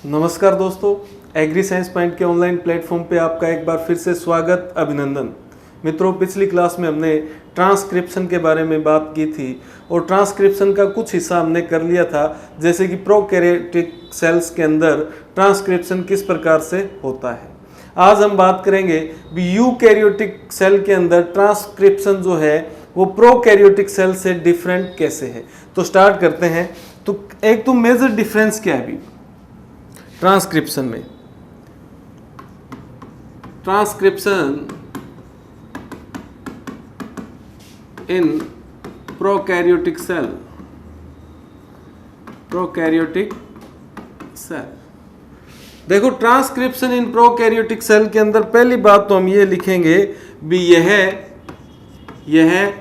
नमस्कार दोस्तों, agri science point के ऑनलाइन प्लेटफॉर्म पे आपका एक बार फिर से स्वागत, अभिनंदन। मित्रों, पिछली क्लास में हमने ट्रांसक्रिप्शन के बारे में बात की थी और ट्रांसक्रिप्शन का कुछ हिस्सा हमने कर लिया था, जैसे कि प्रोकैरियोटिक सेल्स के अंदर ट्रांसक्रिप्शन किस प्रकार से होता है। आज हम बात करेंगे भी यूकैरियोटिक सेल के अंदर ट्रांसक्रिप्शन जो है वो प्रोकैरियोटिक सेल से डिफरेंट कैसे है। तो स्टार्ट करते हैं। तो एक तो मेजर डिफरेंस क्या है अभी ट्रांसक्रिप्शन में। Transcription in prokaryotic cell, prokaryotic cell. देखो, ट्रांसक्रिप्शन इन प्रोकैरियोटिक सेल के अंदर पहली बात तो हम ये लिखेंगे भी यह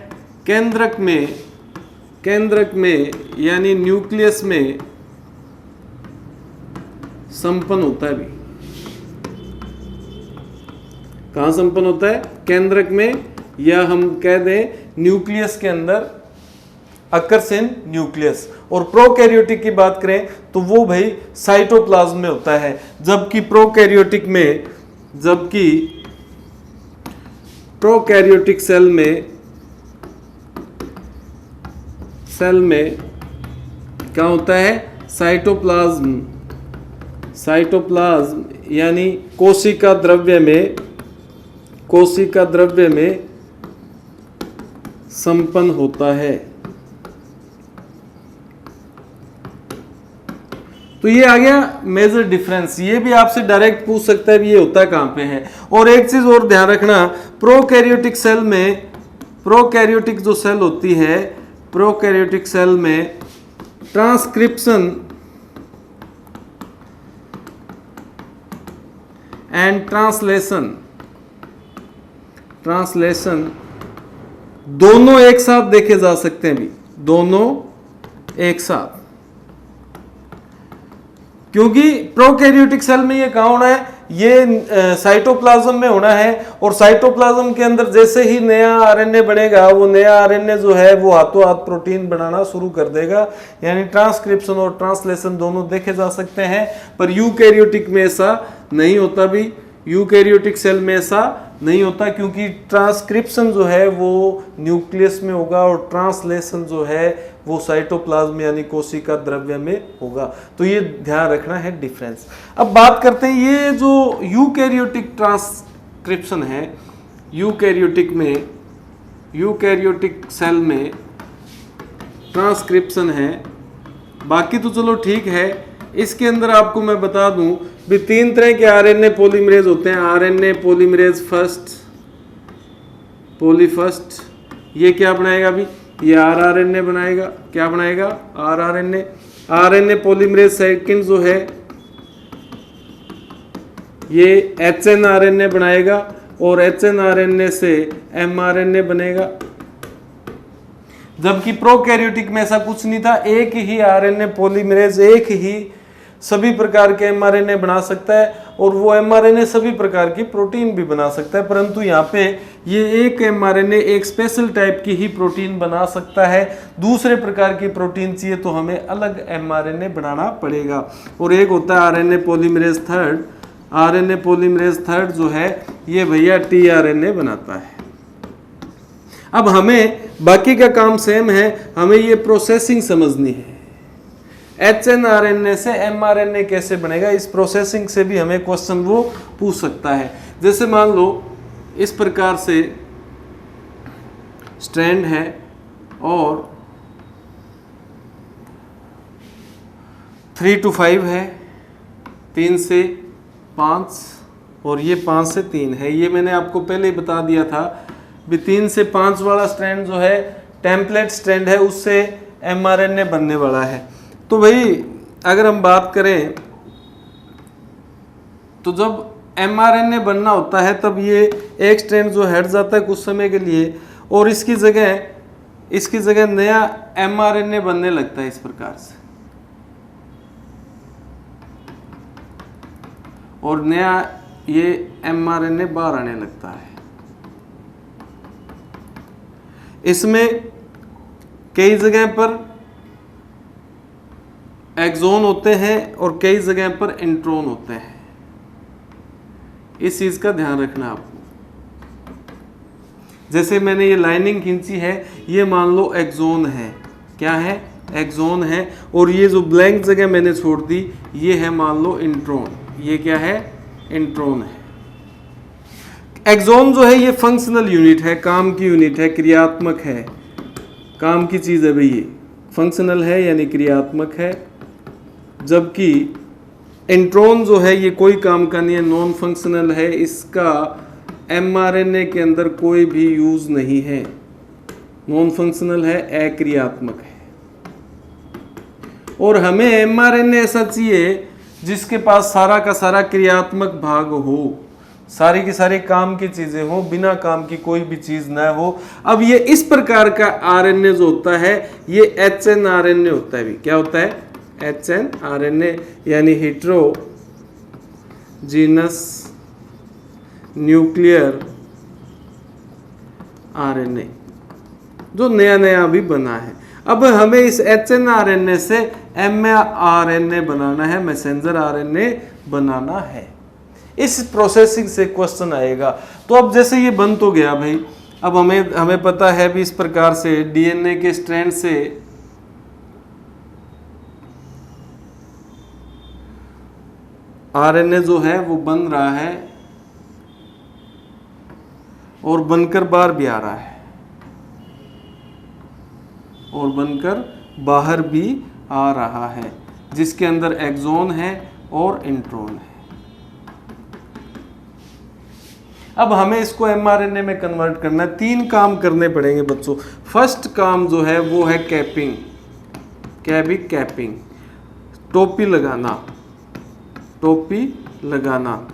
केंद्रक में यानी न्यूक्लियस में संपन्न होता है। भी कहां संपन्न होता है? केंद्रक में, या हम कह दें न्यूक्लियस के अंदर, अकर्स इन न्यूक्लियस। और प्रोकैरियोटिक की बात करें तो वो भाई साइटोप्लाज्म में होता है, जबकि प्रोकैरियोटिक सेल में क्या होता है? साइटोप्लाज्म यानी कोशिका द्रव्य में संपन्न होता है। तो ये आ गया मेजर डिफरेंस। ये भी आपसे डायरेक्ट पूछ सकता है भी ये होता कहां पे है। और एक चीज और ध्यान रखना, प्रोकैरियोटिक सेल में, प्रोकैरियोटिक जो सेल होती है, प्रोकैरियोटिक सेल में ट्रांसक्रिप्शन एंड ट्रांसलेशन दोनों एक साथ देखे जा सकते हैं। भी दोनों एक साथ, क्योंकि प्रोकैरियोटिक सेल में ये कहां होना है? ये साइटोप्लाज्म में होना है। और साइटोप्लाज्म के अंदर जैसे ही नया आरएनए बनेगा, वो नया आरएनए जो है वो हाथों हाथ प्रोटीन बनाना शुरू कर देगा। यानी ट्रांसक्रिप्शन और ट्रांसलेशन दोनों देखे जा सकते हैं। पर यूकैरियोटिक में ऐसा नहीं होता। भी यूकैरियोटिक सेल में ऐसा नहीं होता, क्योंकि ट्रांसक्रिप्शन जो है वो न्यूक्लियस में होगा और ट्रांसलेशन जो है वो साइटोप्लाज्म यानी कोशिका द्रव्य में होगा। तो ये ध्यान रखना है डिफरेंस। अब बात करते हैं ये जो यूकैरियोटिक ट्रांसक्रिप्शन है, यूकैरियोटिक सेल में ट्रांसक्रिप्शन है। बाकी तो चलो ठीक है। इसके अंदर आपको मैं बता दूं भी 3 तरह के आरएनए पॉलीमरेज होते हैं। आरएनए पॉलीमरेज फर्स्ट, ये क्या बनाएगा? अभी ये आरआरएनए बनाएगा। क्या बनाएगा? आरआरएनए। आरएनए पॉलीमरेज सेकंड जो है ये एचएनआरएनए बनाएगा, और एचएनआरएनए से एमआरएनए बनेगा। जबकि प्रोकैरियोटिक में ऐसा कुछ नहीं था। एक ही आरएनए पॉलीमरेज एक ही सभी प्रकार के एमआरएनए बना सकता है, और वो एमआरएनए सभी प्रकार की प्रोटीन भी बना सकता है। परंतु यहाँ पे ये एक एमआरएनए एक स्पेशल टाइप की ही प्रोटीन बना सकता है। दूसरे प्रकार की प्रोटीन चाहिए तो हमें अलग एमआरएनए बनाना पड़ेगा। और एक होता है RNA polymerase third. RNA polymerase third जो है ये भैया टीआरएनए बनाता है। अब हमें बाकी का काम सेम है, हमें ये प्रोसेसिंग समझनी है। एचएनआरएनए से एमआरएनए कैसे बनेगा, इस प्रोसेसिंग से भी हमें क्वेश्चन वो पूछ सकता है। जैसे मान लो इस प्रकार से स्ट्रैंड है और 3 to 5 है, 3 से 5, और ये 5 से 3 है। ये मैंने आपको पहले ही बता दिया था भी 3 से 5 वाला स्ट्रैंड जो है टेम्पलेट स्ट्रैंड है, उससे एमआरएनए बनने वाला है। तो भाई अगर हम बात करें तो जब एमआरएनए बनना होता है तब ये एक स्ट्रैंड जो हट जाता है कुछ समय के लिए, और इसकी जगह नया एमआरएनए बनने लगता है इस प्रकार से, और नया ये एमआरएनए बाहर आने लगता है। इसमें कई जगह पर एक्सोन होते हैं और कई जगह पर इंट्रोन होते हैं। इस चीज का ध्यान रखना आपको। जैसे मैंने ये लाइनिंग खींची है, ये मान लो एक्सोन है। क्या है? एक्सोन है। और ये जो ब्लैंक जगह मैंने छोड़ दी, ये है मान लो इंट्रोन। ये क्या है? इंट्रोन है। एक्सोन जो है ये फंक्शनल यूनिट है, काम की यूनिट है, क्रियात्मक है, काम की चीज है भाई। ये फंक्शनल है यानी क्रियात्मक है, जबकि इंट्रोन जो है ये कोई काम का नहीं है, नॉन फंक्शनल है। इसका एमआरएनए के अंदर कोई भी यूज नहीं है, नॉन फंक्शनल है, अक्रियात्मक है। और हमें एमआरएनए ऐसा चाहिए जिसके पास सारा का सारा क्रियात्मक भाग हो, सारी की सारी काम की चीजें हो, बिना काम की कोई भी चीज ना हो। अब ये इस प्रकार का आरएनए जो होता है ये एचएनआरएनए होता है भी। क्या होता है? एचएनआरएनए यानी हेटेरोजीनस न्यूक्लियर आरएनए, जो नया नया भी बना है। अब हमें इस एचएनआरएनए से एमआरएनए बनाना है, मैसेंजर आरएनए बनाना है। इस प्रोसेसिंग से क्वेश्चन आएगा। तो अब जैसे ये बन तो गया भाई, अब हमें पता है भी इस प्रकार से डीएनए के स्ट्रैंड से आरएनए जो है वो बन रहा है और बनकर बाहर भी आ रहा है और बनकर बाहर भी आ रहा है, जिसके अंदर एक्सोन है और इंट्रोन है। अब हमें इसको एमआरएनए में कन्वर्ट करना है। 3 काम करने पड़ेंगे बच्चों। फर्स्ट काम जो है वो है कैपिंग, कैपिंग, टोपी लगाना, टोपी लगाना,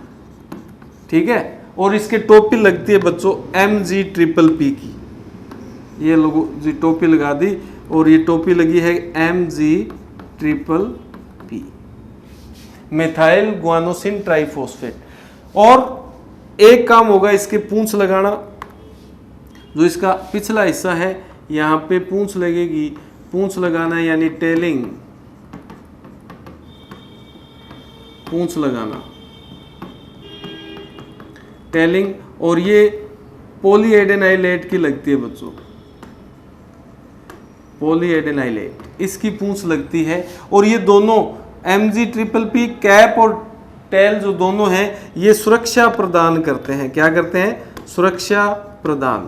ठीक है। और इसके टोपी लगती है बच्चों MgPP की। ये लोगों जी टोपी लगा दी और ये टोपी लगी है MgPP, मेथाइल गुआनोसिन ट्राइफॉस्फेट। और एक काम होगा इसके पूंछ लगाना, जो इसका पिछला हिस्सा है यहाँ पे पूंछ लगेगी, पूंछ लगाना यानी टेलिंग, पूंछ लगाना, टेलिंग। और ये पॉलीएडेनाइलेट की लगती है बच्चों, पॉलीएडेनाइलेट, इसकी पूंछ लगती है। और ये दोनों MgPP कैप और टेल जो दोनों हैं ये सुरक्षा प्रदान करते हैं। क्या करते हैं? सुरक्षा प्रदान,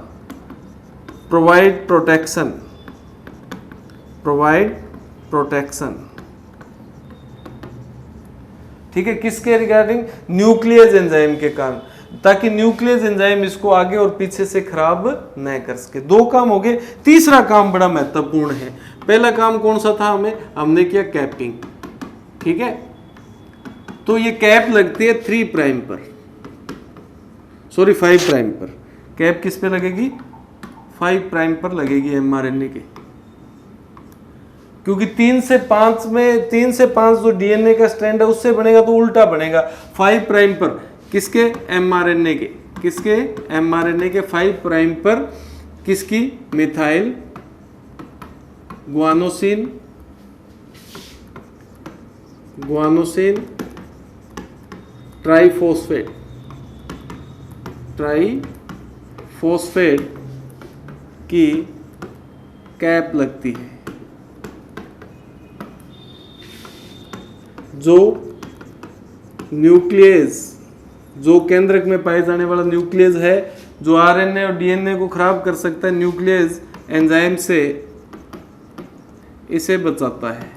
प्रोवाइड प्रोटेक्शन, प्रोवाइड प्रोटेक्शन, ठीक है। किसके रिगार्डिंग? न्यूक्लियस एंजाइम के कारण, ताकि न्यूक्लियस एंजाइम इसको आगे और पीछे से खराब न कर सके। 2 काम हो गए। तीसरा काम बड़ा महत्वपूर्ण है। पहला काम कौन सा था? हमने किया कैपिंग, ठीक है। तो ये कैप लगती है 3 प्राइम पर, सॉरी 5 प्राइम पर। कैप किस पे लगेगी? 5 प्राइम पर लगेगी एमआरएनए के, क्योंकि 3 से 5 में 3 से 5 जो डीएनए का स्ट्रैंड है उससे बनेगा तो उल्टा बनेगा। 5 प्राइम पर किसके? एमआरएनए के। किसके? एमआरएनए के 5 प्राइम पर किसकी? Methyl guanosine, guanosine triphosphate, triphosphate की कैप लगती है, जो न्यूक्लियस, जो केंद्रक में पाए जाने वाला न्यूक्लियस है, जो आरएनए और डीएनए को खराब कर सकता है, न्यूक्लियस एंजाइम से इसे बचाता है,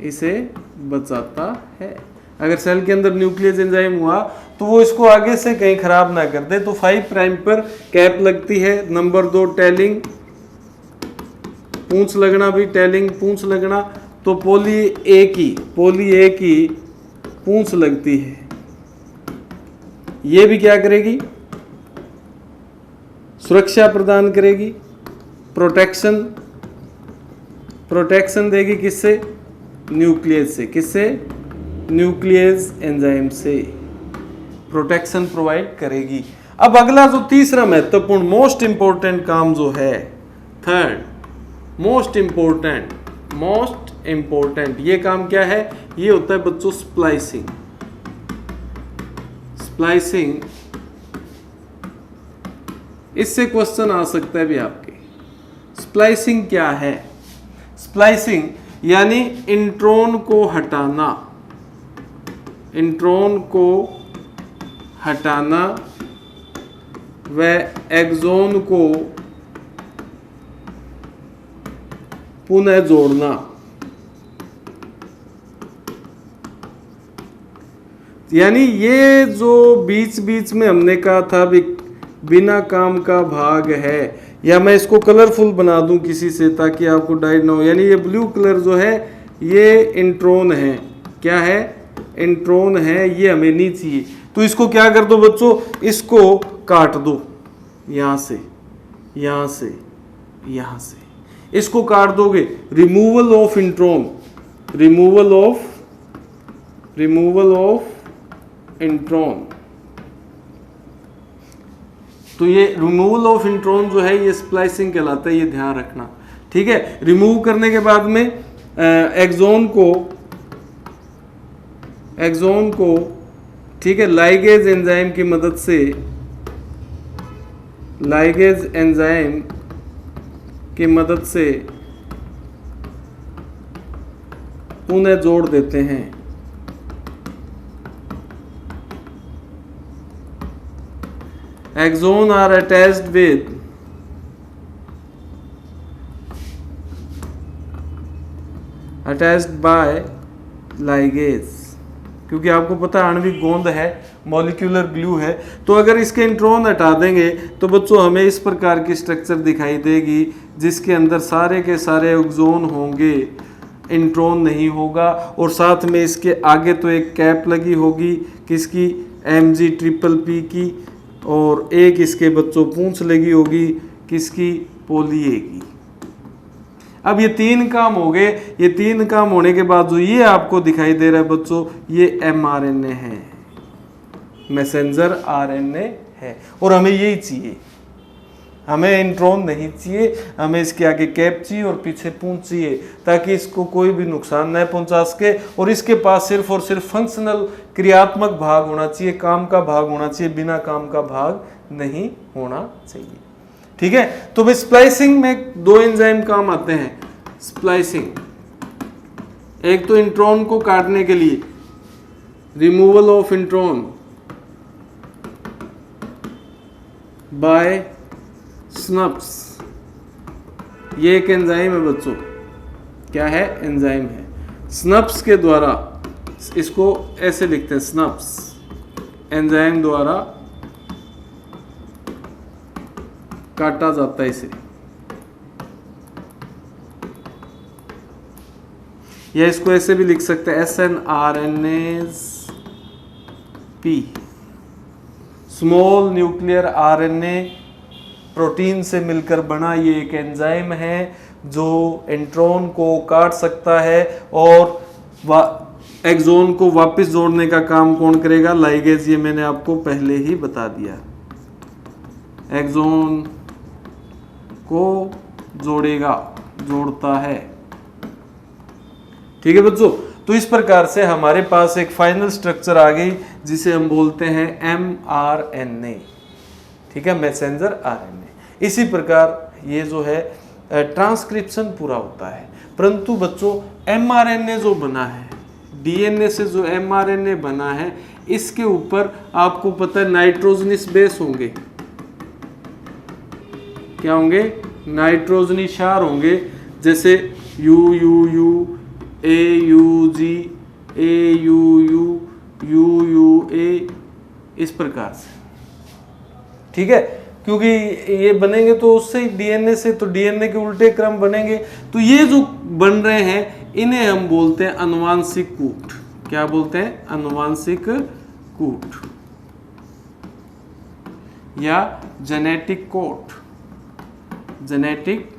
इसे बचाता है। अगर सेल के अंदर न्यूक्लियस एंजाइम हुआ तो वो इसको आगे से कहीं खराब ना कर दे। तो 5 प्राइम पर कैप लगती है। नंबर 2 टेलिंग, पूंछ लगना भी, टेलिंग पूंछ लगना। तो पोली ए की पूंछ लगती है। ये भी क्या करेगी? सुरक्षा प्रदान करेगी, प्रोटेक्शन, प्रोटेक्शन देगी। किससे? न्यूक्लियस से। किससे? न्यूक्लियस एंजाइम से प्रोटेक्शन प्रोवाइड करेगी। अब अगला जो तीसरा महत्वपूर्ण मोस्ट इंपोर्टेंट काम जो है, third most important most important ये काम क्या है, ये होता है बच्चों स्प्लाइसिंग। स्प्लाइसिंग, इससे क्वेश्चन आ सकता है भी आपके, स्प्लाइसिंग क्या है? स्प्लाइसिंग यानी इंट्रॉन को हटाना, इंट्रॉन को हटाना व एक्सॉन को पुनः जोड़ना। यानी ये जो बीच बीच में हमने कहा था भी बिना काम का भाग है, या मैं इसको कलरफुल बना दूं किसी से ताकि आपको डाइट ना हो, यानी ये ब्लू कलर जो है ये इंट्रॉन है। क्या है? इंट्रॉन है, ये हमें नहीं चाहिए। तो इसको क्या कर दो बच्चों, इसको काट दो, यहां से, यहां से, यहां से, इसको काट दोगे। Removal of intron, removal of intron. तो ये रिमूवल ऑफ इंट्रॉन जो है ये स्प्लाइसिंग कहलाता है, ये ध्यान रखना। ठीक है, रिमूव करने के बाद में एक्सॉन को ठीक है लाइगेज एंजाइम की मदद से, लाइगेज एंजाइम की मदद से पुनः जोड़ देते हैं। Axon are attached by ligase, क्योंकि आपको पता है आणविक गोंद है, मॉलिक्यूलर ग्लू है। तो अगर इसके इंट्रॉन हटा देंगे तो बच्चों हमें इस प्रकार की स्ट्रक्चर दिखाई देगी जिसके अंदर सारे के सारे एक्सॉन होंगे, इंट्रॉन नहीं होगा। और साथ में इसके आगे तो एक कैप लगी होगी किसकी, Mg+p की, और एक इसके बच्चों पूंछ लगी होगी किसकी, पोली ए की। अब ये तीन काम हो गए। ये तीन काम होने के बाद जो ये आपको दिखाई दे रहा है बच्चों, ये mRNA है, मैसेंजर RNA है। और हमें यही चाहिए, हमें इंट्रॉन नहीं चाहिए, हमें इसके आगे कैप चाहिए और पीछे पूंछ चाहिए ताकि इसको कोई भी नुकसान न पहुंचा सके। और इसके पास सिर्फ और सिर्फ फंक्शनल क्रियात्मक भाग होना चाहिए, काम का भाग होना चाहिए, बिना काम का भाग नहीं होना चाहिए। ठीक है, तो भाई स्प्लाइसिंग में दो एंजाइम काम आते हैं। स्प्लाइसिंग, एक तो इंट्रॉन को काटने के लिए, रिमूवल ऑफ इंट्रॉन बाय स्नप्स, ये एक एंजाइम है बच्चों। क्या है? एंजाइम है। स्नप्स के द्वारा, इसको ऐसे लिखते हैं स्नप्स, एंजाइम द्वारा काटा जाता है इसे, या इसको ऐसे भी लिख सकते हैं SNRNAsP, small nuclear RNA protein से मिलकर बना ये एक एंजाइम है जो इंट्रॉन को काट सकता है। और एक्सॉन को वापस जोड़ने का काम कौन करेगा? लाइगेज। ये मैंने आपको पहले ही बता दिया, एक्सॉन को जोड़ेगा, जोड़ता है। ठीक है बच्चों, तो इस प्रकार से हमारे पास एक फाइनल स्ट्रक्चर आ गई जिसे हम बोलते हैं mRNA। ठीक है, मैसेंजर RNA। इसी प्रकार ये जो है ट्रांसक्रिप्शन पूरा होता है। परंतु बच्चों mRNA जो बना है, DNA से जो mRNA बना है, इसके ऊपर आपको पता है नाइट्रोजनस बेस होंगे। क्या होंगे? नाइट्रोजनी क्षार होंगे, जैसे UUU, AUG, AUU, UUA, इस प्रकार से। ठीक है, क्योंकि ये बनेंगे तो उससे DNA से, तो DNA के उल्टे क्रम बनेंगे। तो ये जो बन रहे हैं इन्हें हम बोलते हैं आनुवांशिक कूट। क्या बोलते हैं? आनुवांशिक कूट या जेनेटिक कोड। जेनेटिक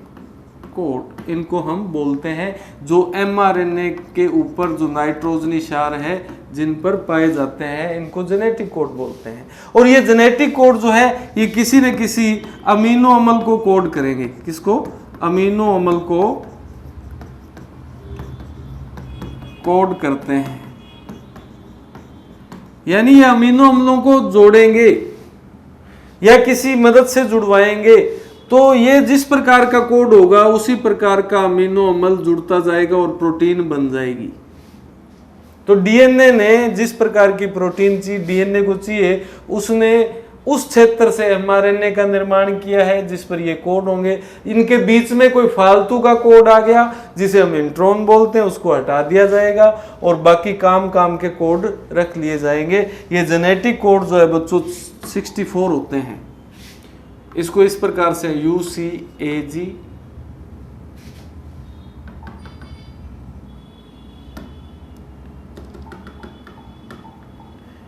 कोड इनको हम बोलते हैं, जो mRNA के ऊपर जो नाइट्रोजनी क्षार है जिन पर पाए जाते हैं, इनको जेनेटिक कोड बोलते हैं। और ये जेनेटिक कोड जो है ये किसी न किसी अमीनो अम्ल को कोड करेंगे। किसको? अमीनो अम्ल को कोड करते हैं, यानी ये अमीनो अम्लों को जोड़ेंगे या किसी मदद से जुड़वाएंगे, तो ये जिस प्रकार का कोड होगा उसी प्रकार का अमीनो अम्ल जुड़ता जाएगा और प्रोटीन बन जाएगी। तो डीएनए ने जिस प्रकार की प्रोटीन चाहिए, डीएनए को चाहिए, उसने उस क्षेत्र से एमआरएनए का निर्माण किया है जिस पर ये कोड होंगे। इनके बीच में कोई फालतू का कोड आ गया जिसे हम इंट्रॉन बोलते हैं, उसको हटा दिया जाएगा और बाकी काम के कोड रख लिए जाएंगे। ये जेनेटिक कोड जो है बच्चों 64 होते हैं। इसको इस प्रकार से UCAG,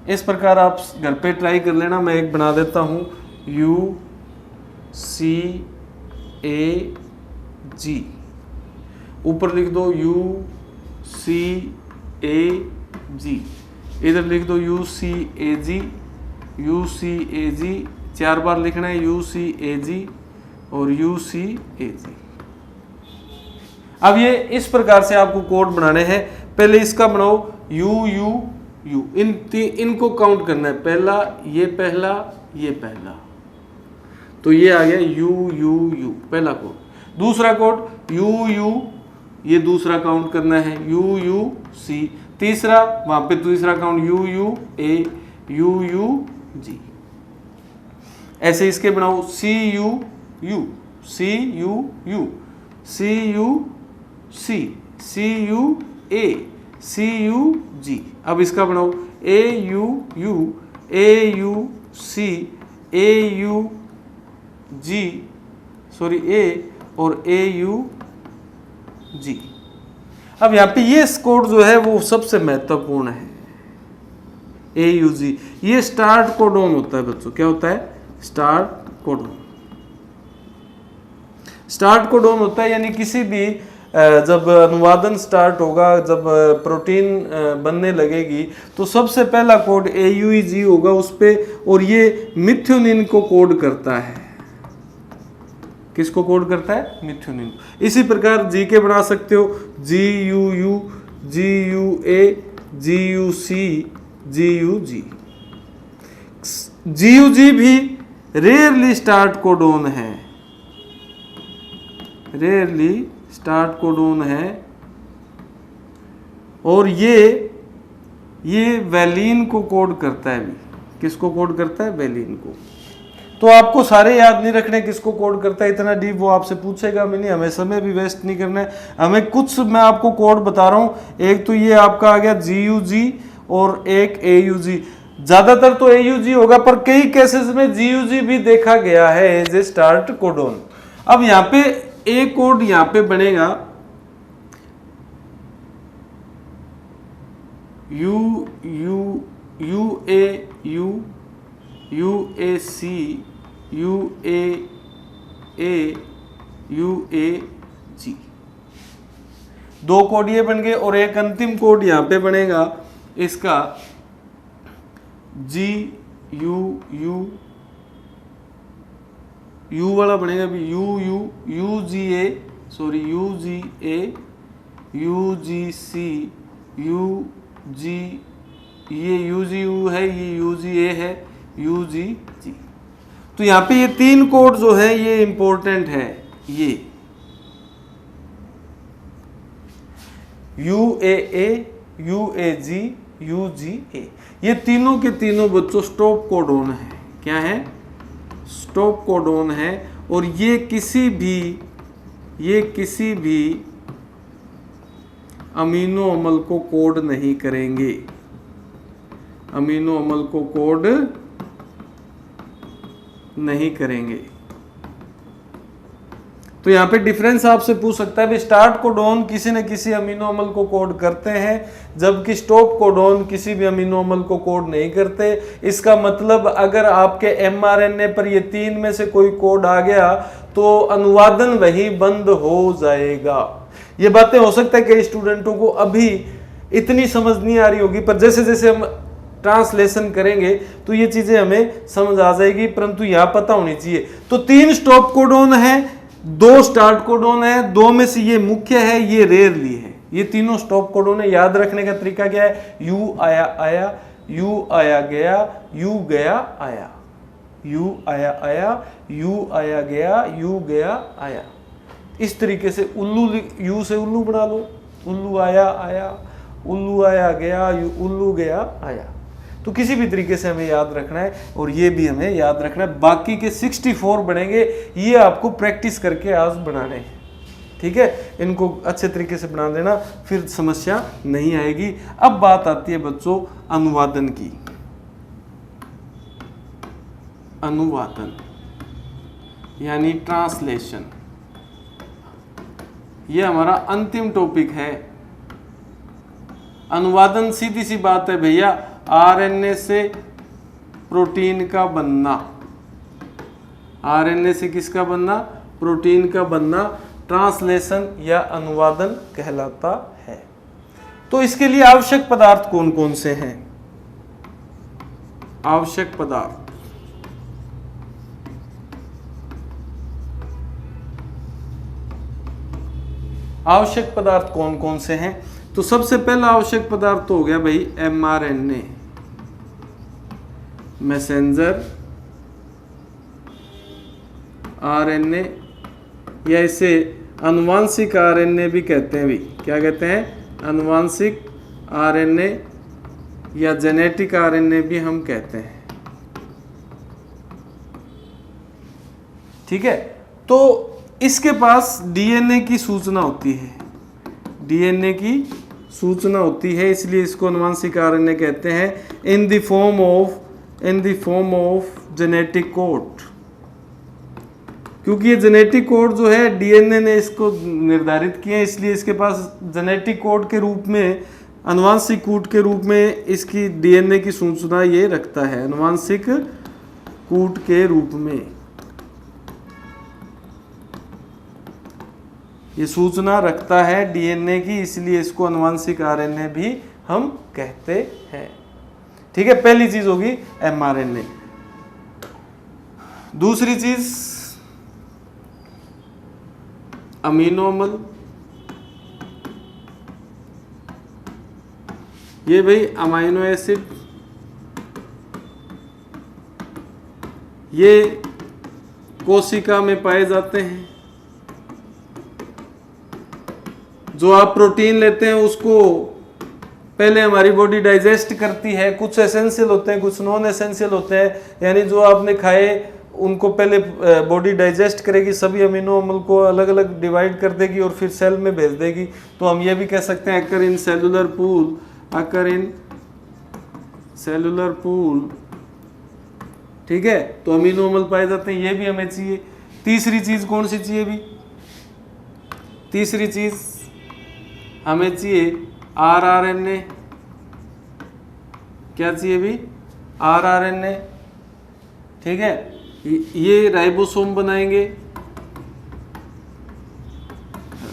इस प्रकार आप घर पे ट्राई कर लेना। मैं एक बना देता हूं UCAG, ऊपर लिख दो UCAG, इधर लिख दो UCAG, 4 बार लिखना है UCAG और UCAG। अब ये इस प्रकार से आपको कोड बनाने हैं। पहले इसका बनाओ UU, इनको काउंट करना है, पहला, ये पहला, तो ये आ गया UUU पहला कोड। दूसरा कोड UU, ये दूसरा काउंट करना है UUC, तीसरा वहां पे तीसरा काउंट UUA, UUG। ऐसे इसके बनाओ CUU, CUU, CUC, CUA, CUG। अब इसका बनाओ AUU, AUC, AUG, sorry A और AUG। अब यहाँ पे ये कोड जो है वो सबसे महत्वपूर्ण है, AUG। ये स्टार्ट कोडोन होता है बच्चों। क्या होता है? Start codon. स्टार्ट कोडोन होता है यानी किसी भी जब अनुवादन स्टार्ट होगा, जब प्रोटीन बनने लगेगी, तो सबसे पहला कोड AUG होगा उस पे, और ये मिथ्योनिन को कोड करता है। किसको कोड करता है? मिथ्योनिन। इसी प्रकार GK बना सकते हो, GUU, GUA, GUC, GUG। GUG भी रेयरली स्टार्ट कोडोन है, रेयरली स्टार्ट कोडोन है, और ये वैलीन को कोड करता है भी। किसको कोड करता है? वैलीन को। तो आपको सारे याद नहीं रखने किसको कोड करता है, इतना डीप वो आपसे पूछेगा भी नहीं, हमें समय भी वेस्ट नहीं करना है। हमें कुछ, मैं आपको कोड बता रहा हूँ, एक तो ये आपका आ गया GUG और एक AUG। ज्यादातर तो AUG होगा, पर कई केसेस में GUG भी देखा गया है एज ए स्टार्ट कोडोन। अब यहाँ पे ए कोड यहाँ पे बनेगा UAU, UAC, UAA, UAG। 2 code ये बन गए, और एक अंतिम कोड यहाँ पे बनेगा इसका GUU, U वाला बनेगा भी UGA, sorry UGA, UGC, UG, ये UGU है, ये UGA है, UGG। तो यहाँ पे ये 3 कोड जो है ये इंपॉर्टेंट है। ये UAA, UAG, UGA, ये तीनों के तीनों बच्चों स्टॉप कोडोन है। क्या है? स्टॉप कोडोन है, और ये किसी भी अमीनो अम्ल को कोड नहीं करेंगे, अमीनो अम्ल को कोड नहीं करेंगे। तो यहाँ पे डिफरेंस आपसे पूछ सकता है, स्टार्ट कोडोन किसी न किसी अमीनो अम्ल को कोड करते हैं, जबकि स्टॉप कोडोन किसी भी अमीनो अम्ल को कोड नहीं करते। इसका मतलब अगर आपके एमआरएनए पर ये 3 में से कोई कोड आ गया तो अनुवादन वही बंद हो जाएगा। ये बातें हो सकता है कई स्टूडेंटों को अभी इतनी समझ नहीं आ रही होगी, पर जैसे जैसे हम ट्रांसलेशन करेंगे तो ये चीजें हमें समझ आ जाएगी, परंतु यहाँ पता होनी चाहिए। तो 3 स्टॉप कोडोन है, 2 स्टार्ट कोडोन है, 2 में से ये मुख्य है, ये रेयरली है। ये तीनों स्टॉप कोड होने। याद रखने का तरीका क्या है, यू आया आया, यू आया गया, यू गया आया, यू आया आया, यू आया गया, यू गया आया। इस तरीके से उल्लू, यू से उल्लू बना लो, उल्लू आया आया, उल्लू आया गया, उल्लू गया आया। तो किसी भी तरीके से हमें याद रखना है और ये भी हमें याद रखना है। बाकी के 64 बनेंगे, ये आपको प्रैक्टिस करके आज बनाने हैं, ठीक है। इनको अच्छे तरीके से बना देना, फिर समस्या नहीं आएगी। अब बात आती है बच्चों अनुवादन की। अनुवादन यानी ट्रांसलेशन, ये हमारा अंतिम टॉपिक है। अनुवादन सीधी सी बात है भैया, आरएनए से प्रोटीन का बनना, आरएनए से किसका बनना, प्रोटीन का बनना ट्रांसलेशन या अनुवादन कहलाता है। तो इसके लिए आवश्यक पदार्थ कौन कौन से हैं? आवश्यक पदार्थ, आवश्यक पदार्थ कौन कौन से हैं? तो सबसे पहला आवश्यक पदार्थ तो हो गया भाई एमआरएनए, मैसेंजर आरएनए, या इसे आनुवांशिक आरएनए भी कहते हैं। भी क्या कहते हैं? आनुवांशिक आरएनए या जेनेटिक आरएनए भी हम कहते हैं, ठीक है। तो इसके पास डीएनए की सूचना होती है, डीएनए की सूचना होती है, इसलिए इसको आनुवांशिक आरएनए कहते हैं। In the form of genetic code, क्योंकि ये जेनेटिक कोड जो है डीएनए ने इसको निर्धारित किए, इसलिए इसके पास जेनेटिक कोड के रूप में, आनुवांशिक कूट के रूप में इसकी डीएनए की सूचना ये रखता है, आनुवांशिक कूट के रूप में ये सूचना रखता है डीएनए की, इसलिए इसको आनुवांशिक आरएनए भी हम कहते हैं, ठीक है। पहली चीज होगी एमआरएनए। दूसरी चीज अमीनो अम्ल, ये भाई अमाइनो एसिड, ये कोशिका में पाए जाते हैं। जो आप प्रोटीन लेते हैं उसको पहले हमारी बॉडी डाइजेस्ट करती है, कुछ एसेंशियल होते हैं, कुछ नॉन एसेंशियल होते हैं, यानी जो आपने खाए उनको पहले बॉडी डाइजेस्ट करेगी, सभी अमीनो अम्ल को अलग अलग डिवाइड कर देगी और फिर सेल में भेज देगी। तो हम ये भी कह सकते हैं occur in cellular pool, occur in cellular pool, ठीक है। तो अमीनो अम्ल पाए जाते हैं, ये भी हमें चाहिए। तीसरी चीज कौन सी चाहिए भी? तीसरी चीज हमें चाहिए आरआरएनए। क्या चाहिए भी? आरआरएनए, ठीक है। ये राइबोसोम बनाएंगे,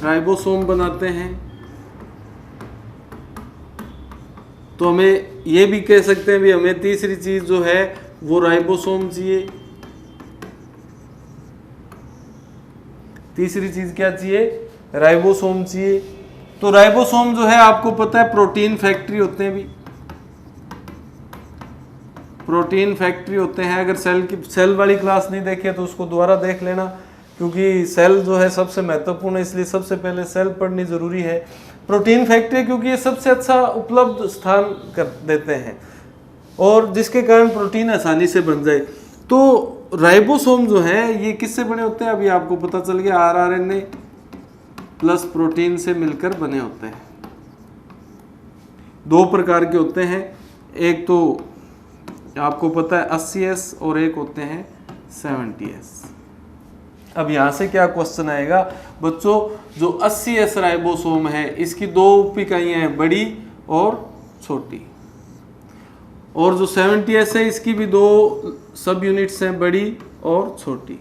राइबोसोम बनाते हैं। तो हमें ये भी कह सकते हैं भी हमें तीसरी चीज जो है वो राइबोसोम चाहिए। तीसरी चीज क्या चाहिए? राइबोसोम चाहिए। तो राइबोसोम जो है आपको पता है प्रोटीन फैक्ट्री होते हैं भी, प्रोटीन फैक्ट्री होते हैं। अगर सेल वाली क्लास नहीं देखी तो उसको दोबारा देख लेना, क्योंकि सेल जो है सबसे महत्वपूर्ण है, इसलिए सबसे पहले सेल पढ़नी जरूरी है। प्रोटीन फैक्ट्री क्योंकि ये सबसे अच्छा उपलब्ध स्थान कर देते हैं और जिसके कारण प्रोटीन आसानी से बन जाए। तो राइबोसोम जो है ये किससे बने होते हैं? अभी आपको पता चल गया, आरआरएनए प्लस प्रोटीन से मिलकर बने होते हैं। दो प्रकार के होते हैं, एक तो आपको पता है 80S और एक होते हैं 70S। अब यहां से क्या क्वेश्चन आएगा बच्चों? जो 80S राइबोसोम है इसकी दो उप इकाइयां हैं, बड़ी और छोटी, और जो 70S है इसकी भी दो सब यूनिट्स हैं, बड़ी और छोटी।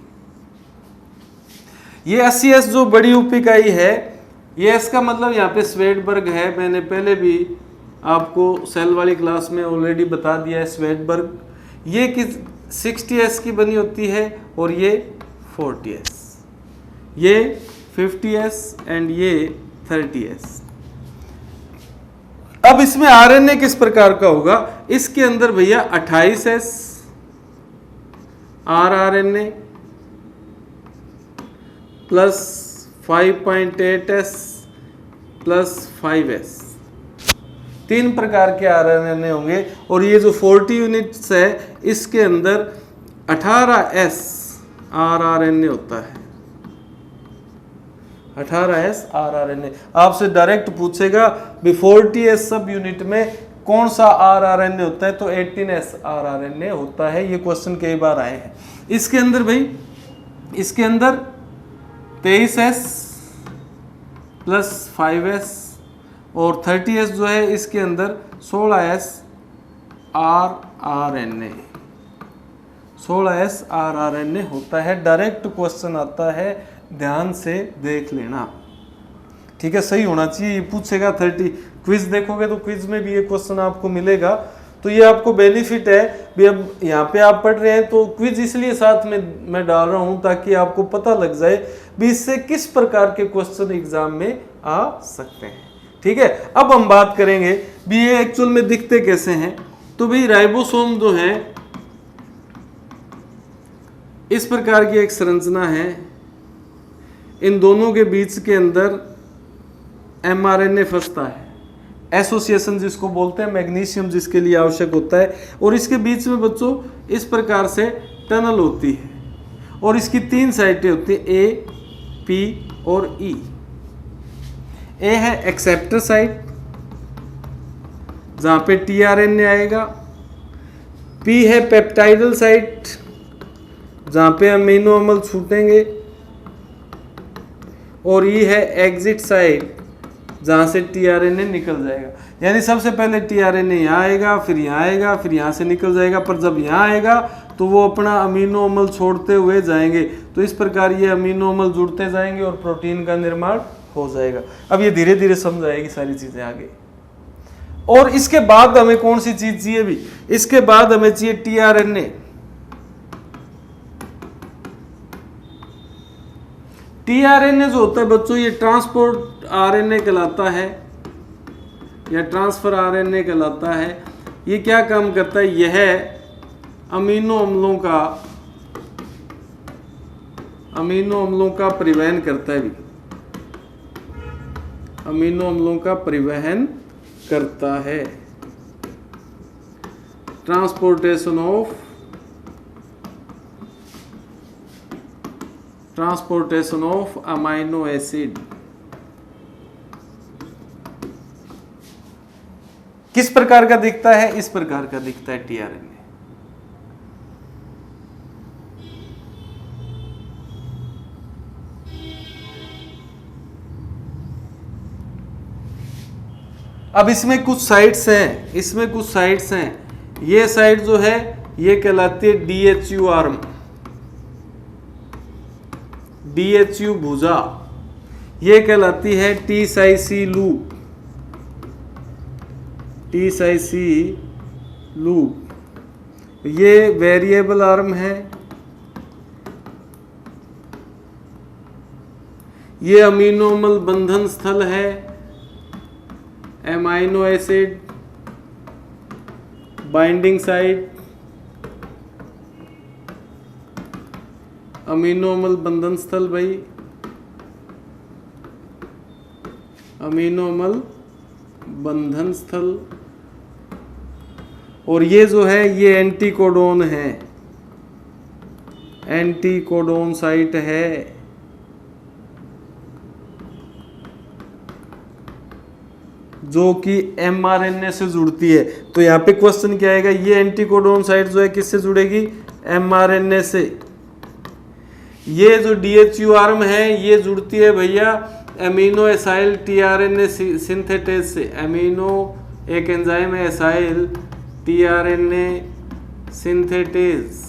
ये 80S जो बड़ी उप इकाई है, ये इसका मतलब यहाँ पे स्वेडबर्ग है। मैंने पहले भी आपको सेल वाली क्लास में ऑलरेडी बता दिया है स्वेडबर्ग। ये किस 60S की बनी होती है और ये 40S, ये 50S एंड ये 30S। अब इसमें आरएनए किस प्रकार का होगा, इसके अंदर भैया 28S rRNA plus 5.8S plus 5S, 3 प्रकार के आरएनए होंगे। और ये जो 40 यूनिट्स है इसके अंदर 18S rRNA होता है, 18S rRNA। आपसे डायरेक्ट पूछेगा भी 40S सब यूनिट में कौन सा rRNA होता है, तो 18S rRNA होता है। ये क्वेश्चन कई बार आए हैं। इसके अंदर भाई, इसके अंदर 23S प्लस 5S और 30S जो है इसके अंदर 16S rRNA, 16S rRNA होता है। डायरेक्ट क्वेश्चन आता है, ध्यान से देख लेना, ठीक है, सही होना चाहिए। ये पूछेगा 30, क्विज देखोगे तो क्विज में भी ये क्वेश्चन आपको मिलेगा। तो ये आपको बेनिफिट है भी। अब यहाँ पे आप पढ़ रहे हैं तो क्विज इसलिए साथ में मैं डाल रहा हूँ ताकि आपको पता लग जाए भी इससे किस प्रकार के क्वेश्चन एग्जाम में आ सकते हैं, ठीक है। अब हम बात करेंगे भी ये एक्चुअल में दिखते कैसे हैं। तो भाई राइबोसोम जो है इस प्रकार की एक संरचना है, इन दोनों के बीच के अंदर mRNA फंसता है, एसोसिएशन जिसको बोलते हैं, मैग्नीशियम जिसके लिए आवश्यक होता है। और इसके बीच में बच्चों इस प्रकार से टनल होती है और इसकी 3 साइटें होती हैं, ए, पी और ई। ए है एक्सेप्टर साइट जहां पे टीआरएनए आएगा, पी है पेप्टाइडल साइट जहां पे अमीनो अम्ल छूटेंगे, और ई है एग्जिट साइट जहां से टीआरएनए निकल जाएगा। यानी सबसे पहले टीआरएनए यहाँ आएगा, फिर यहाँ आएगा, फिर यहाँ से निकल जाएगा। पर जब यहाँ आएगा तो वो अपना अमीनो अम्ल छोड़ते हुए जाएंगे। तो इस प्रकार ये अमीनो अम्ल जुड़ते जाएंगे और प्रोटीन का निर्माण हो जाएगा। अब ये धीरे धीरे समझ आएगी सारी चीजें आगे। और इसके बाद हमें कौन सी चीज चाहिए भी, इसके बाद हमें चाहिए टीआरएनए। टीआरएनए जो होता है बच्चों ये ट्रांसपोर्ट आरएनए कहलाता है या ट्रांसफर आरएनए कहलाता है। ये क्या काम करता है, यह अमीनो अम्लों का परिवहन करता है भी, अमीनो अम्लों का परिवहन करता है, ट्रांसपोर्टेशन ऑफ अमाइनो एसिड। किस प्रकार का दिखता है, इस प्रकार का दिखता है टीआरएनए। अब इसमें कुछ साइट्स हैं, ये साइट जो है ये कहलाती है डीएचयू आर्म, डीएचयू भुजा। ये कहलाती है टी साइसी लूप, टी साइसी लूप। ये वेरिएबल आर्म है, ये अमीनो अम्ल बंधन स्थल है, amino acid binding site, amino अम्ल बंधन स्थल भाई, अमीनो अम्ल बंधन स्थल। और ये जो है ये एंटीकोडोन है, एंटीकोडोन साइट है। जो कि एमआरएनए से जुड़ती है। तो यहाँ पे क्वेश्चन क्या आएगा, ये एंटीकोडोन साइट जो है किससे जुड़ेगी, एमआरएनए से। ये जो डीएचयू आर्म है ये जुड़ती है भैया एमिनो एसाइल टीआरएनए सिंथेटेज से। एमिनो एक एंजाइम है, एसाइल टीआरएनए सिंथेटेज।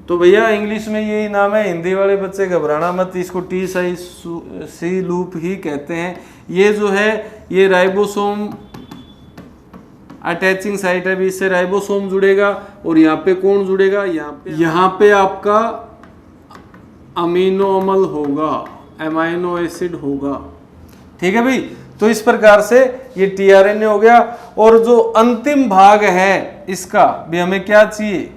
तो भैया इंग्लिश में यही नाम है, हिंदी वाले बच्चे घबराना मत, इसको टी सी लूप ही कहते हैं। ये जो है ये राइबोसोम अटैचिंग साइट है, भी इससे राइबोसोम जुड़ेगा। और यहाँ पे कौन जुड़ेगा, यहाँ पे आपका अमीनो अम्ल होगा, एमाइनो एसिड होगा। ठीक है भाई। तो इस प्रकार से ये टीआरएनए हो गया। और जो अंतिम भाग है इसका भी हमें क्या चाहिए,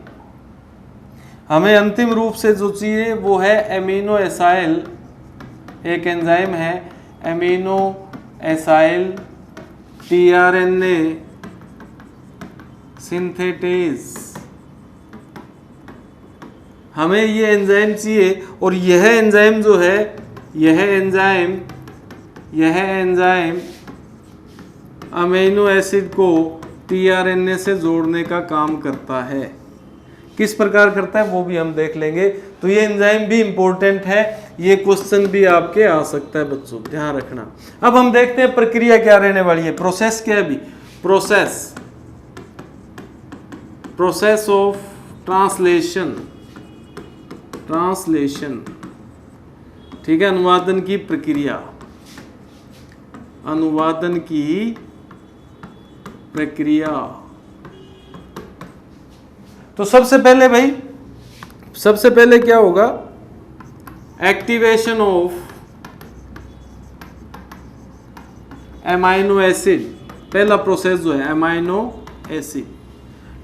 हमें अंतिम रूप से जो चाहिए वो है एमिनो एसाइल, एक एंजाइम है एमिनो एसाइल टीआरएनए सिंथेटेज, हमें ये एंजाइम चाहिए। और यह एंजाइम जो है, यह एंजाइम अमीनो एसिड को टीआरएनए से जोड़ने का काम करता है। किस प्रकार करता है वो भी हम देख लेंगे। तो ये एंजाइम भी इंपॉर्टेंट है, ये क्वेश्चन भी आपके आ सकता है बच्चों, ध्यान रखना। अब हम देखते हैं प्रक्रिया क्या रहने वाली है, प्रोसेस क्या है अभी, प्रोसेस ऑफ ट्रांसलेशन, ठीक है, अनुवादन की प्रक्रिया, अनुवादन की प्रक्रिया। तो सबसे पहले क्या होगा, एक्टिवेशन ऑफ एमाइनो एसिड, पहला प्रोसेस जो है एमाइनो एसिड,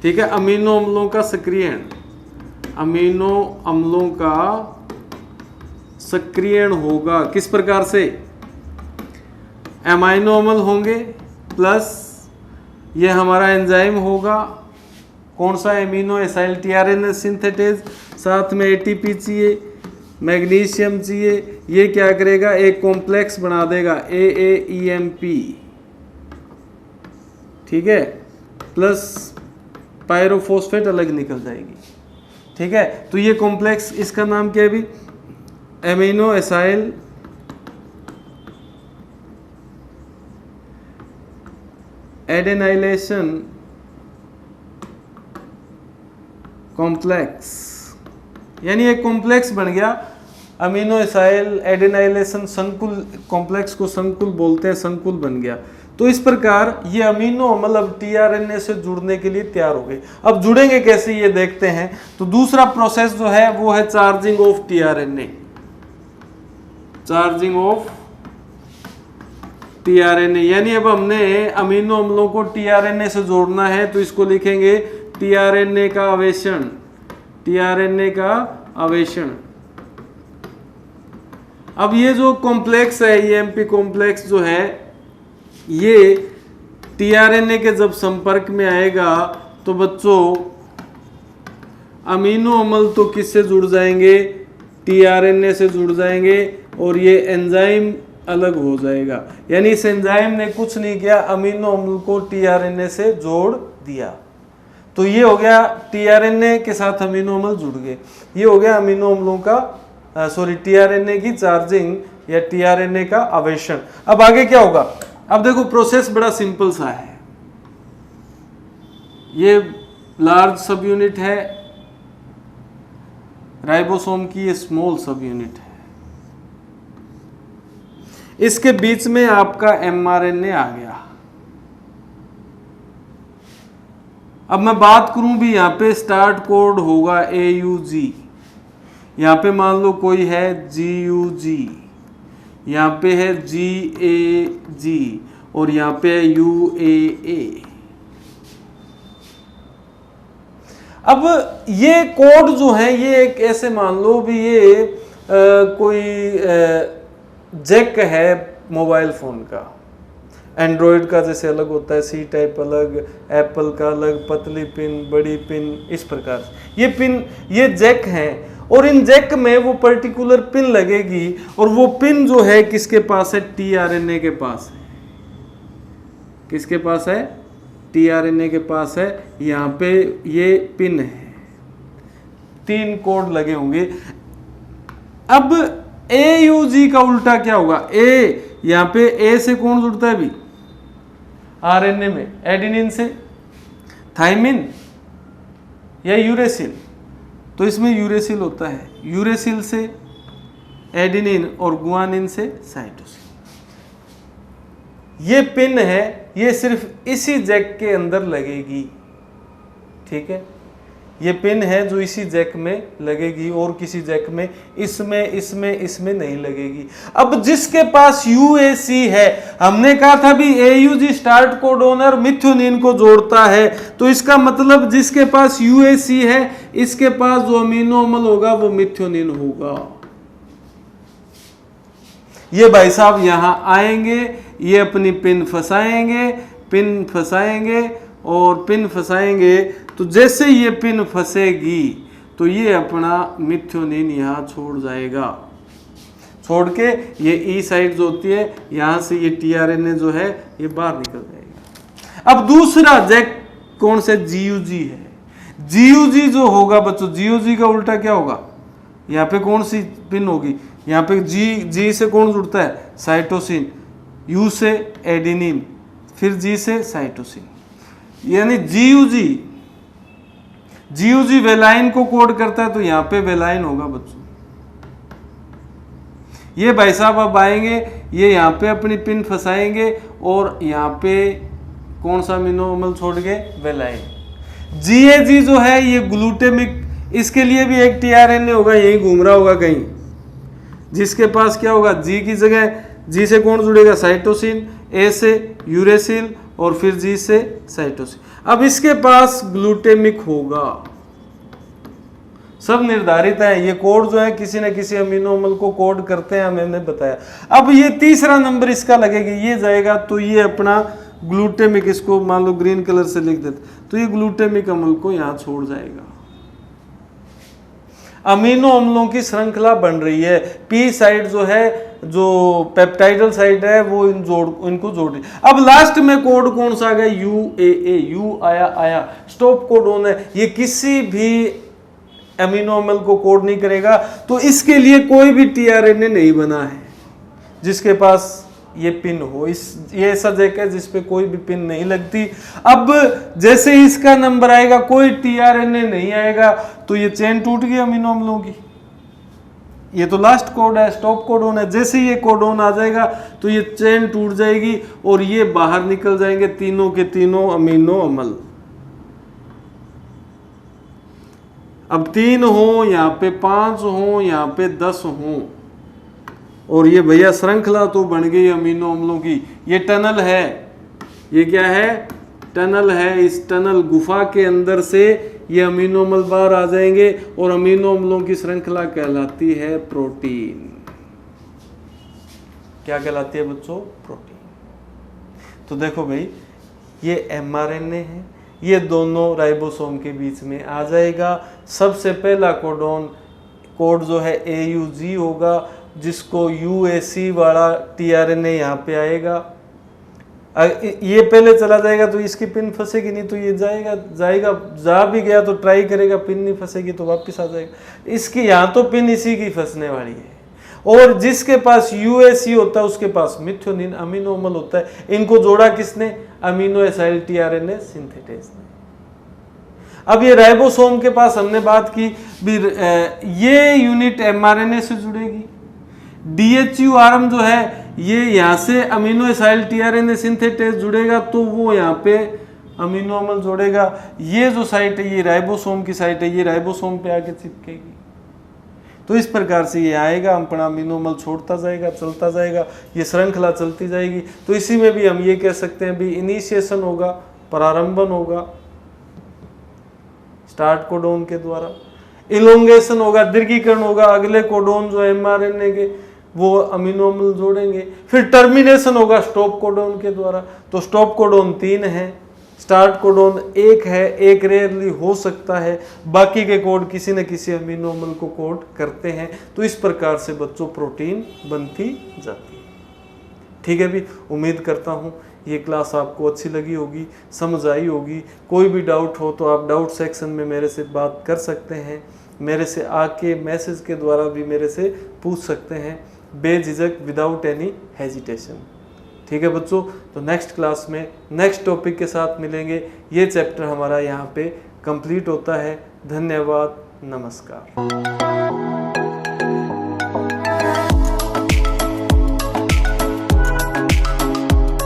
ठीक है, अमीनो अम्लों का सक्रियण, अमीनो अम्लों का सक्रियण होगा। किस प्रकार से, एमाइनो अम्ल होंगे प्लस ये हमारा एंजाइम होगा, कौन सा, एमिनो एसाइल टीआरएनए सिंथेटेज, साथ में एटीपी चाहिए, मैग्नीशियम चाहिए, ये क्या करेगा, एक कॉम्प्लेक्स बना देगा AAEMP, ठीक है, प्लस पायरोफॉस्फेट अलग निकल जाएगी, ठीक है। तो ये कॉम्प्लेक्स, इसका नाम क्या है अभी, एमिनो एसाइल एडेनाइलेशन कॉम्प्लेक्स, यानी एक कॉम्प्लेक्स बन गया अमीनो एसाइल एडेनाइलेशन संकुल, कॉम्प्लेक्स को संकुल बोलते हैं, संकुल बन गया। तो इस प्रकार ये अमीनो अम्ल अब टीआरएनए से जुड़ने के लिए तैयार हो गए। अब जुड़ेंगे कैसे ये देखते हैं। तो दूसरा प्रोसेस जो है वो है charging of tRNA, charging of tRNA, यानी अब हमने अमीनो अम्लों को टीआरएनए से जोड़ना है, तो इसको लिखेंगे टीआरएनए का आवेशन, टीआरएनए का आवेशन। अब ये जो कॉम्प्लेक्स है, ये एमपी कॉम्प्लेक्स जो है, ये टीआरएनए के जब संपर्क में आएगा तो बच्चों अमीनो अम्ल तो किससे जुड़ जाएंगे, टीआरएनए से जुड़ जाएंगे, और ये एंजाइम अलग हो जाएगा। यानी इस एंजाइम ने कुछ नहीं किया, अमीनो अम्ल को टीआरएनए से जोड़ दिया। तो ये हो गया टीआरएनए के साथ अमीनो अम्ल जुड़ गए, ये हो गया अमीनो अम्लों का टीआरएनए की चार्जिंग या टीआरएनए का आवेशन। अब आगे क्या होगा, अब देखो प्रोसेस बड़ा सिंपल सा है। ये लार्ज सब यूनिट है राइबोसोम की, ये स्मॉल सब यूनिट है, इसके बीच में आपका एमआरएनए आ गया। अब मैं बात करूं भी, यहां पे स्टार्ट कोड होगा AUG, यहां पे मान लो कोई है GUG, यहां पे है GAG, और यहां पे है UAA। अब ये कोड जो है, ये एक ऐसे मान लो भी ये कोई जैक है मोबाइल फ़ोन का, एंड्रॉयड का जैसे अलग होता है, सी टाइप अलग, एप्पल का अलग, पतली पिन, बड़ी पिन, इस प्रकार से ये पिन, ये जैक हैं, और इन जैक में वो पर्टिकुलर पिन लगेगी, और वो पिन जो है किसके पास है, टीआरएनए के पास है। किसके पास है, टीआरएनए के पास है। यहाँ पे ये पिन है, 3 कोड लगे होंगे। अब AUG का उल्टा क्या होगा, यहाँ पे A से कौन जुड़ता है अभी, आरएनए में, एडेनिन से थाइमिन या यूरेसिल, तो इसमें यूरेसिल होता है, यूरेसिल से एडेनिन और गुआनिन से साइटोसिन। ये पिन है, ये सिर्फ इसी जैक के अंदर लगेगी, ठीक है। ये पिन है जो इसी जैक में लगेगी और किसी जैक में इसमें नहीं लगेगी। अब जिसके पास UAC है, हमने कहा था भी AUG स्टार्ट कोडोन और मिथ्योनिन को जोड़ता है, तो इसका मतलब जिसके पास UAC है इसके पास जो अमीनो अम्ल होगा वो मिथ्योनिन होगा। ये भाई साहब यहां आएंगे, ये अपनी पिन फंसाएंगे और पिन फंसाएंगे, तो जैसे ये पिन फंसेगी तो ये अपना मिथ्योनिन यहाँ छोड़ जाएगा, छोड़ के ये ई साइड जो होती है यहाँ से ये tRNA जो है ये बाहर निकल जाएगा। अब दूसरा जैक कौन से GUG है। GUG जो होगा बच्चों, GUG का उल्टा क्या होगा, यहाँ पे कौन सी पिन होगी, यहाँ पे G से कौन जुड़ता है, साइटोसिन, U से एडेनिन, फिर G से साइटोसिन, यानी GUG वेलाइन को कोड करता है, तो यहाँ पे वेलाइन होगा बच्चों। ये भाई साहब अब आएंगे, ये यहाँ पे अपनी पिन फंसाएंगे और यहाँ पे कौन सा अमीनो अम्ल छोड़ गए, वेलाइन। GAG जो है ये ग्लूटेमिक, इसके लिए भी एक tRNA होगा, यही घूम रहा होगा कहीं, जिसके पास क्या होगा, G की जगह G से कौन जुड़ेगा, साइटोसिन, A से यूरेसिल और फिर G से साइटोसिन। अब इसके पास ग्लूटेमिक होगा, सब निर्धारित है, ये कोड जो है किसी न किसी अमीनो अम्ल को कोड करते हैं, मैंने बताया। अब ये तीसरा नंबर इसका लगेगा, ये जाएगा तो ये अपना ग्लूटेमिक, इसको मान लो ग्रीन कलर से लिख देते, तो ये ग्लूटेमिक अम्ल को यहाँ छोड़ जाएगा। अमीनो अम्लों की श्रृंखला बन रही है, पी साइड जो है, जो पेप्टाइडल साइड है वो इनको जोड़ रही। अब लास्ट में कोड कौन सा आ गया, UAA, U आया, स्टॉप कोडोन है, ये किसी भी अमीनो अम्ल को कोड नहीं करेगा, तो इसके लिए कोई भी tRNA नहीं बना है जिसके पास ये पिन हो। ये ऐसा जैक है जिसपे कोई भी पिन नहीं लगती। अब जैसे ही इसका नंबर आएगा, कोई tRNA नहीं आएगा, तो ये चेन टूट गई अमीनो अम्लों की। ये तो लास्ट कोड है, स्टॉप कोडोन है, जैसे ही ये कोडोन आ जाएगा तो ये चेन टूट जाएगी और ये बाहर निकल जाएंगे तीनों के तीनों अमीनो अम्ल। अब 3 हो, यहाँ पे 5 हो, यहाँ पे 10 हो, और ये भैया श्रृंखला तो बन गई अमीनो अम्लों की। ये टनल है, ये क्या है, टनल है। इस टनल गुफा के अंदर से ये अमीनो अम्ल बाहर आ जाएंगे और अमीनो अम्लों की श्रृंखला कहलाती है प्रोटीन। क्या कहलाती है बच्चों, प्रोटीन। तो देखो भाई, ये mRNA है, ये दोनों राइबोसोम के बीच में आ जाएगा। सबसे पहला कोड जो है AUG होगा, जिसको UAC वाला tRNA यहाँ पे आएगा। ये पहले चला जाएगा तो इसकी पिन फंसेगी नहीं, तो ये जाएगा, जा भी गया तो ट्राई करेगा, पिन नहीं फंसेगी तो वापस आ जाएगा। इसकी यहाँ तो पिन इसी की फंसने वाली है। और जिसके पास UAC होता है उसके पास मिथ्योनिन अमीनो अम्ल होता है। इनको जोड़ा किसने, अमीनो एसाइल tRNA सिंथेटेज ने। अब ये राइबोसोम के पास हमने बात की भी, ये यूनिट mRNA से जुड़ेगी। DHURM जो है ये यहाँ से अमीनो एसाइल tRNA सिंथेटेज जुड़ेगा, तो वो यहाँ पे अमीनो अम्ल जोड़ेगा। ये जो साइट है ये राइबोसोम की साइट है, ये राइबोसोम पे आके चिपकेगी। तो इस प्रकार से ये आएगा, अपना अमीनो अम्ल छोड़ता जाएगा, चलता जाएगा, ये श्रृंखला चलती जाएगी। तो इसी में भी हम ये कह सकते हैं भी इनिशिएशन होगा, प्रारंभन होगा स्टार्ट कोडोन के द्वारा, इलोंगेशन होगा, दीर्घीकरण होगा, अगले कोडोन जो mRNA के वो अमीनो अम्ल जोड़ेंगे। फिर टर्मिनेशन होगा स्टॉप कोडोन के द्वारा। तो स्टॉप कोडोन 3 है, स्टार्ट कोडोन 1 है, एक रेयरली हो सकता है, बाकी के कोड किसी न किसी अमीनो अम्ल को कोड करते हैं। तो इस प्रकार से बच्चों प्रोटीन बनती जाती है। ठीक है भी, उम्मीद करता हूँ ये क्लास आपको अच्छी लगी होगी, समझ आई होगी। कोई भी डाउट हो तो आप डाउट सेक्शन में मेरे से बात कर सकते हैं, मेरे से आके मैसेज के द्वारा भी मेरे से पूछ सकते हैं, बेझिझक, विदाउट एनी हेजिटेशन। ठीक है बच्चों, तो नेक्स्ट क्लास में नेक्स्ट टॉपिक के साथ मिलेंगे। ये चैप्टर हमारा यहाँ पे कंप्लीट होता है। धन्यवाद, नमस्कार।